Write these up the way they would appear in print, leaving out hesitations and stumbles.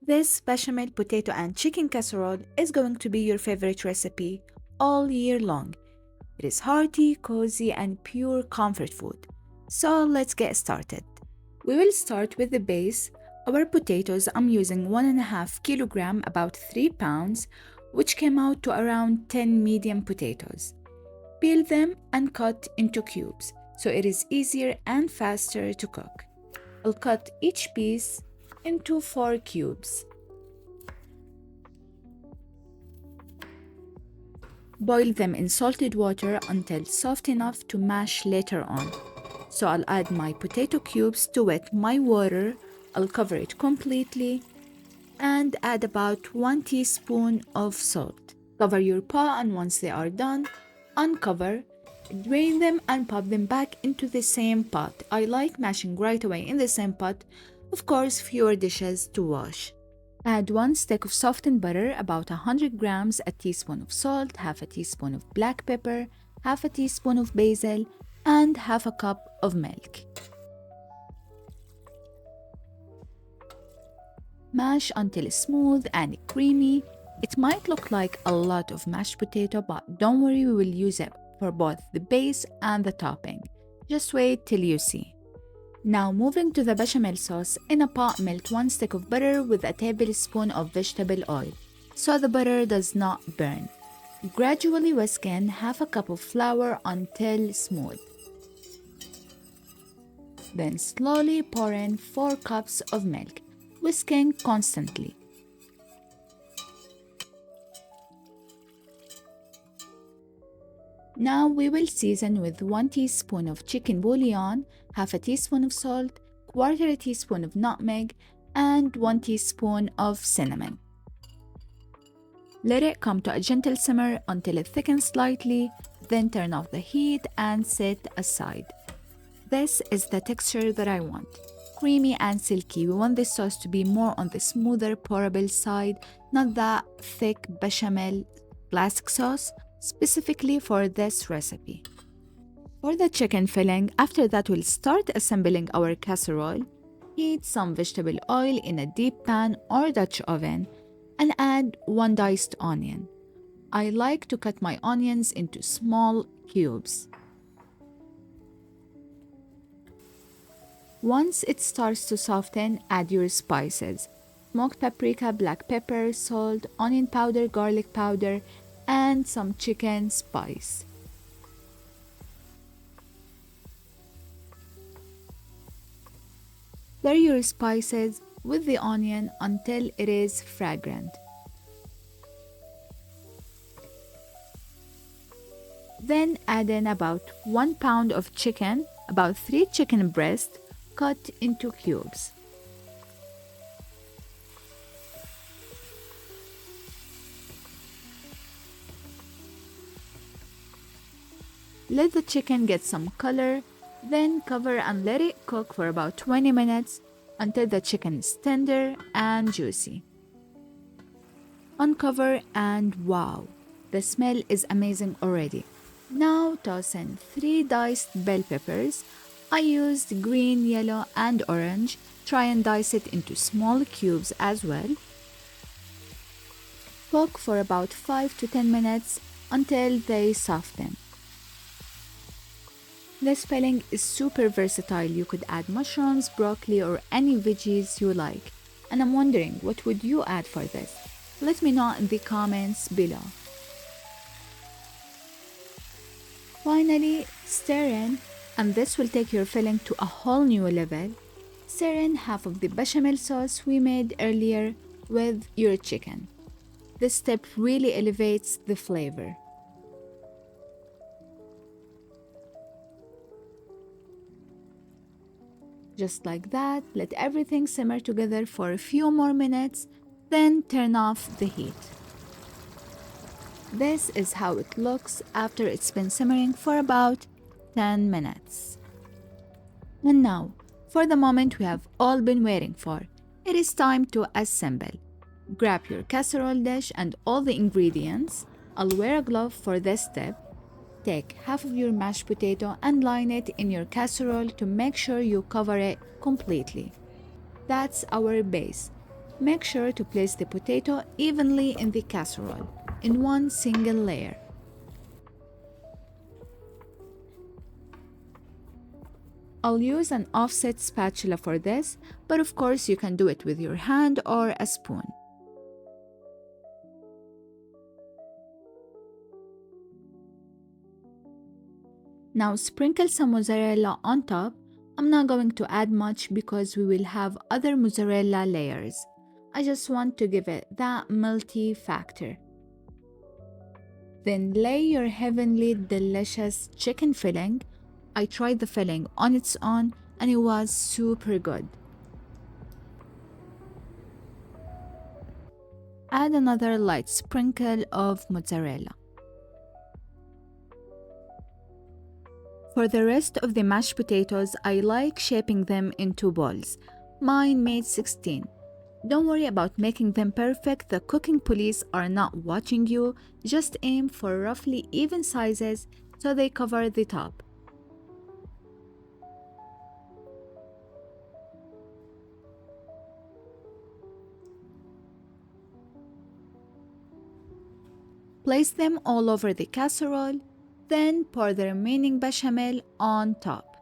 This bechamel potato and chicken casserole is going to be your favorite recipe all year long. It is hearty, cozy, and pure comfort food. So let's get started. We will start with the base. Our potatoes, I'm using 1.5 kilogram, about 3 pounds, which came out to around 10 medium potatoes. Peel them and cut into cubes, so it is easier and faster to cook. I'll cut each piece into 4 cubes. Boil them in salted water until soft enough to mash later on. So I'll add my potato cubes to wet my water. I'll cover it completely and add about 1 teaspoon of salt. Cover your pot, and once they are done, uncover, drain them and pop them back into the same pot. I like mashing right away in the same pot. Of course, fewer dishes to wash. Add 1 stick of softened butter, about 100 grams, a teaspoon of salt, half a teaspoon of black pepper, half a teaspoon of basil, and half a cup of milk. Mash until smooth and creamy. It might look like a lot of mashed potato, but don't worry, we will use it for both the base and the topping. Just wait till you see. Now moving to the bechamel sauce, in a pot melt 1 stick of butter with a tablespoon of vegetable oil, so the butter does not burn. Gradually whisk in half a cup of flour until smooth. Then slowly pour in 4 cups of milk, whisking constantly. Now we will season with 1 teaspoon of chicken bouillon, half a teaspoon of salt, quarter a teaspoon of nutmeg, and 1 teaspoon of cinnamon. Let it come to a gentle simmer until it thickens slightly, then turn off the heat and set aside. This is the texture that I want. Creamy and silky. We want this sauce to be more on the smoother, pourable side, not that thick bechamel plastic sauce, specifically for this recipe. For the chicken filling, after that we'll start assembling our casserole. Heat some vegetable oil in a deep pan or Dutch oven and add 1 diced onion. I like to cut my onions into small cubes. Once it starts to soften, add your spices: smoked paprika, black pepper, salt, onion powder, garlic powder, and some chicken spice. Stir your spices with the onion until it is fragrant. Then add in about 1 pound of chicken, about 3 chicken breasts cut into cubes. Let the chicken get some color, then cover and let it cook for about 20 minutes until the chicken is tender and juicy. Uncover and wow, the smell is amazing already. Now toss in 3 diced bell peppers. I used green, yellow, and orange. Try and dice it into small cubes as well. Cook for about 5 to 10 minutes until they soften. This filling is super versatile. You could add mushrooms, broccoli, or any veggies you like. And I'm wondering, what would you add for this? Let me know in the comments below. Finally, stir in, and this will take your filling to a whole new level. Stir in half of the bechamel sauce we made earlier with your chicken. This step really elevates the flavor. Just like that, let everything simmer together for a few more minutes, then turn off the heat. This is how it looks after it's been simmering for about 10 minutes. And now, for the moment we have all been waiting for, it is time to assemble. Grab your casserole dish and all the ingredients. I'll wear a glove for this step. Take half of your mashed potato and line it in your casserole to make sure you cover it completely. That's our base. Make sure to place the potato evenly in the casserole, in one single layer. I'll use an offset spatula for this, but of course you can do it with your hand or a spoon. Now sprinkle some mozzarella on top. I'm not going to add much because we will have other mozzarella layers. I just want to give it that melty factor. Then lay your heavenly delicious chicken filling. I tried the filling on its own and it was super good. Add another light sprinkle of mozzarella. For the rest of the mashed potatoes, I like shaping them into balls. Mine made 16. Don't worry about making them perfect, the cooking police are not watching you. Just aim for roughly even sizes so they cover the top. Place them all over the casserole, then pour the remaining bechamel on top.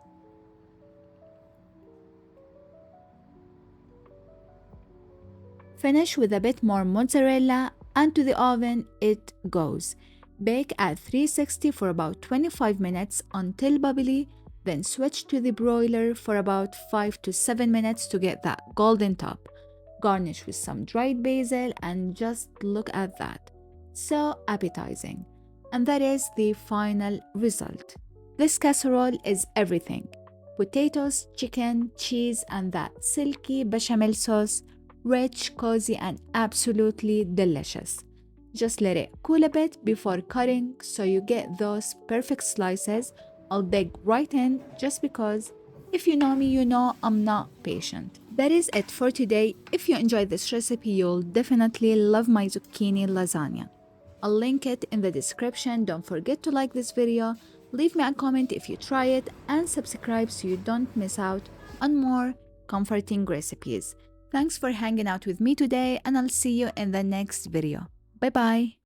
Finish with a bit more mozzarella and to the oven it goes. Bake at 360 for about 25 minutes until bubbly, then switch to the broiler for about 5 to 7 minutes to get that golden top. Garnish with some dried basil and just look at that. So appetizing. And that is the final result. This casserole is everything. Potatoes, chicken, cheese, and that silky bechamel sauce. Rich, cozy, and absolutely delicious. Just let it cool a bit before cutting so you get those perfect slices. I'll dig right in just because if you know me, you know I'm not patient. That is it for today. If you enjoyed this recipe, you'll definitely love my zucchini lasagna. I'll link it in the description. Don't forget to like this video, leave me a comment if you try it, and subscribe so you don't miss out on more comforting recipes. Thanks for hanging out with me today, and I'll see you in the next video. Bye bye.